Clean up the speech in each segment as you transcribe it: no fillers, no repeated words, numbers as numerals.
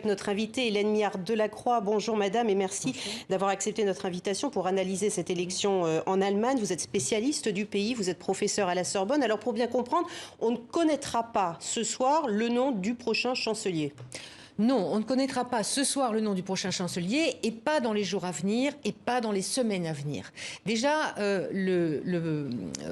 Notre invitée, Hélène Miard-Delacroix. Bonjour madame et merci d'avoir accepté notre invitation pour analyser cette élection en Allemagne. Vous êtes spécialiste du pays, vous êtes professeur à la Sorbonne. Alors pour bien comprendre, on ne connaîtra pas ce soir le nom du prochain chancelier. Non, on ne connaîtra pas ce soir le nom du prochain chancelier et pas dans les jours à venir et pas dans les semaines à venir. Déjà, le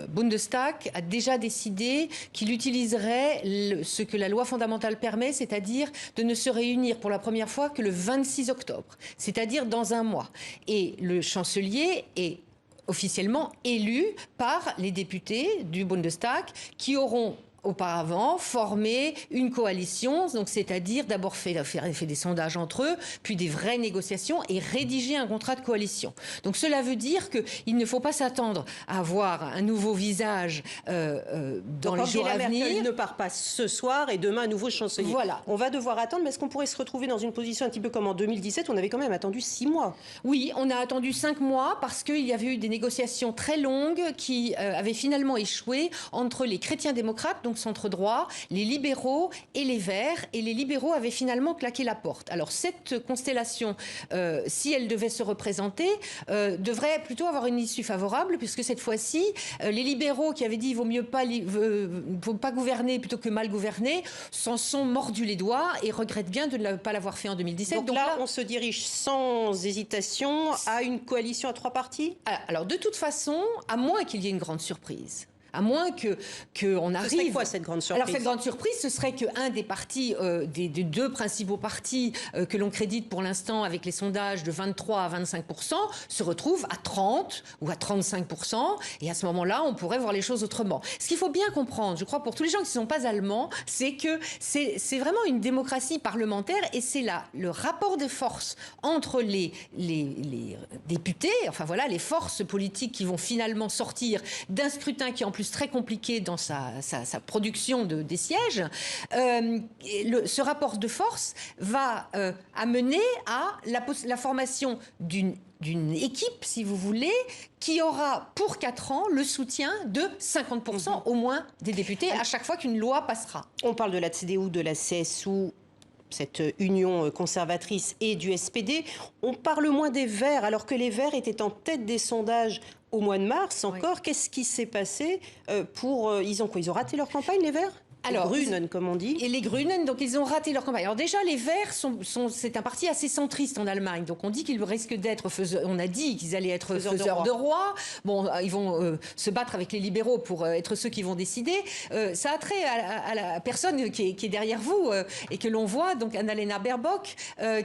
Bundestag a déjà décidé qu'il utiliserait ce que la loi fondamentale permet, c'est-à-dire de ne se réunir pour la première fois que le 26 octobre, c'est-à-dire dans un mois. Et le chancelier est officiellement élu par les députés du Bundestag qui auront auparavant formé une coalition, donc c'est-à-dire d'abord fait des sondages entre eux, puis des vraies négociations et rédiger un contrat de coalition. Donc cela veut dire qu'il ne faut pas s'attendre à avoir un nouveau visage dans les jours à venir. Merkel ne part pas ce soir et demain un nouveau chancelier. Voilà. On va devoir attendre, mais est-ce qu'on pourrait se retrouver dans une position un petit peu comme en 2017? On avait quand même attendu 6 mois. Oui, on a attendu 5 mois parce qu'il y avait eu des négociations très longues qui avaient finalement échoué entre les chrétiens démocrates, donc centre-droit, les libéraux et les Verts. Et les libéraux avaient finalement claqué la porte. Alors cette constellation, si elle devait se représenter, devrait plutôt avoir une issue favorable, puisque cette fois-ci, les libéraux qui avaient dit il ne faut pas gouverner plutôt que mal gouverner, s'en sont mordus les doigts et regrettent bien de ne pas l'avoir fait en 2017. Donc là, on se dirige sans hésitation à une coalition à 3 partis? Alors de toute façon, à moins qu'il y ait une grande surprise. À moins qu'on arrive... Ce serait quoi cette grande surprise? Alors cette grande surprise, ce serait qu'un des partis, des deux principaux partis que l'on crédite pour l'instant avec les sondages de 23 à 25%, se retrouve à 30 ou à 35%. Et à ce moment-là, on pourrait voir les choses autrement. Ce qu'il faut bien comprendre, je crois, pour tous les gens qui ne sont pas allemands, c'est que c'est vraiment une démocratie parlementaire et c'est là le rapport de force entre les députés, enfin voilà, les forces politiques qui vont finalement sortir d'un scrutin qui en plus très compliqué dans sa production des sièges, ce rapport de force va amener à la formation d'une équipe, si vous voulez, qui aura pour 4 ans le soutien de 50% au moins des députés à chaque fois qu'une loi passera. On parle de la CDU, de la CSU, cette union conservatrice et du SPD. On parle moins des Verts, alors que les Verts étaient en tête des sondages au mois de mars encore. Oui. Qu'est-ce qui s'est passé ils ont quoi? Ils ont raté leur campagne, les Verts? Alors, les Grünen, comme on dit. Et les Grünen, donc ils ont raté leur campagne. Alors déjà, les Verts, c'est un parti assez centriste en Allemagne. Donc on dit qu'ils risquent d'être, on a dit qu'ils allaient être faiseurs de roi. Bon, ils vont se battre avec les libéraux pour être ceux qui vont décider. Ça a trait à la personne qui est derrière vous et que l'on voit, donc Annalena Baerbock,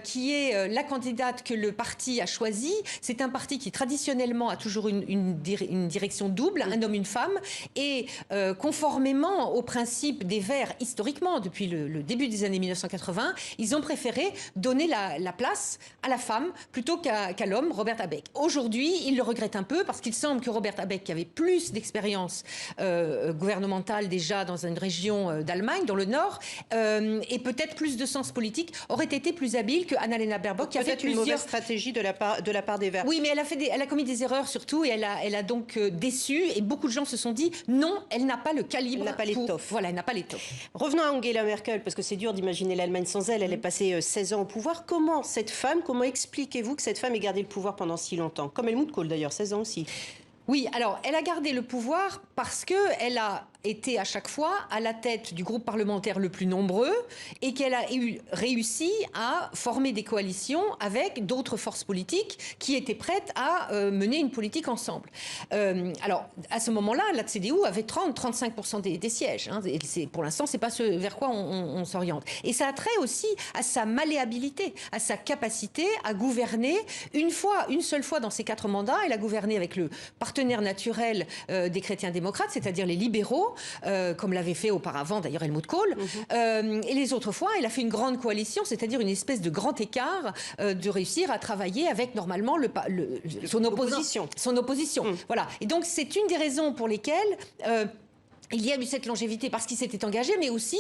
qui est la candidate que le parti a choisie. C'est un parti qui traditionnellement a toujours une direction double, un homme, une femme. Et conformément au principe des Verts, historiquement, depuis le début des années 1980, ils ont préféré donner la place à la femme plutôt qu'à l'homme, Robert Habeck. Aujourd'hui, ils le regrettent un peu parce qu'il semble que Robert Habeck, qui avait plus d'expérience gouvernementale déjà dans une région d'Allemagne, dans le Nord, et peut-être plus de sens politique, aurait été plus habile que Annalena Baerbock, qui a fait une mauvaise stratégie de la part des Verts. Oui, mais elle a commis des erreurs surtout, et elle a donc déçu, et beaucoup de gens se sont dit non, elle n'a pas le calibre. Elle n'a pas l'étoffe. Voilà, elle n'a pas l'étoffe. Revenons à Angela Merkel, parce que c'est dur d'imaginer l'Allemagne sans elle. Elle est passée 16 ans au pouvoir. Comment expliquez-vous que cette femme ait gardé le pouvoir pendant si longtemps? Comme Helmut Kohl d'ailleurs, 16 ans aussi. Oui, alors elle a gardé le pouvoir parce qu'elle a été à chaque fois à la tête du groupe parlementaire le plus nombreux et qu'elle a réussi à former des coalitions avec d'autres forces politiques qui étaient prêtes à mener une politique ensemble. Alors, à ce moment-là, la CDU avait 30-35% des sièges. Hein, et pour l'instant, c'est pas ce vers quoi on s'oriente. Et ça a trait aussi à sa malléabilité, à sa capacité à gouverner une seule fois dans ses 4 mandats. Elle a gouverné avec le partenaire naturel des chrétiens démocrates, c'est-à-dire les libéraux, comme l'avait fait auparavant d'ailleurs Helmut Kohl. Et les autres fois, elle a fait une grande coalition, c'est-à-dire une espèce de grand écart de réussir à travailler avec normalement son opposition. Voilà. Et donc c'est une des raisons pour lesquelles il y a eu cette longévité parce qu'il s'était engagé, mais aussi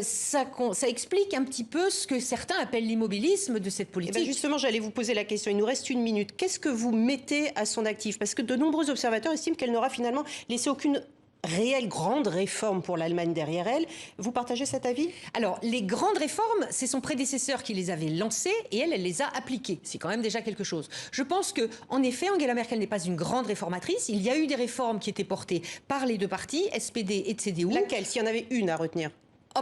ça explique un petit peu ce que certains appellent l'immobilisme de cette politique. Et bien justement, j'allais vous poser la question. Il nous reste 1 minute. Qu'est-ce que vous mettez à son actif? Parce que de nombreux observateurs estiment qu'elle n'aura finalement laissé aucune réelle grande réforme pour l'Allemagne derrière elle. Vous partagez cet avis? Alors, les grandes réformes, c'est son prédécesseur qui les avait lancées et elle les a appliquées. C'est quand même déjà quelque chose. Je pense que, en effet, Angela Merkel n'est pas une grande réformatrice. Il y a eu des réformes qui étaient portées par les deux partis, SPD et CDU. Laquelle, s'il y en avait une à retenir? Oh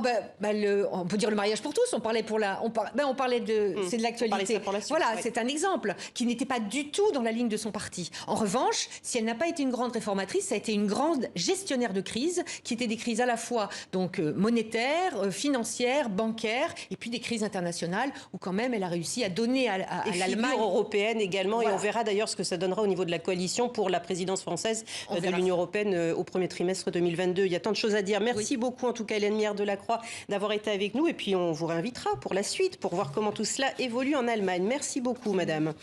on peut dire le mariage pour tous. On parlait c'est de l'actualité. Voilà, ouais. C'est un exemple qui n'était pas du tout dans la ligne de son parti. En revanche, si elle n'a pas été une grande réformatrice, ça a été une grande gestionnaire de crise, qui étaient des crises à la fois donc monétaires, financières, bancaires, et puis des crises internationales où quand même elle a réussi à donner à l'Allemagne européenne également. Voilà. Et on verra d'ailleurs ce que ça donnera au niveau de la coalition pour la présidence française de l'Union européenne au premier trimestre 2022. Il y a tant de choses à dire. Merci beaucoup en tout cas Hélène Mière de la d'avoir été avec nous et puis on vous réinvitera pour la suite pour voir comment tout cela évolue en Allemagne. Merci beaucoup madame.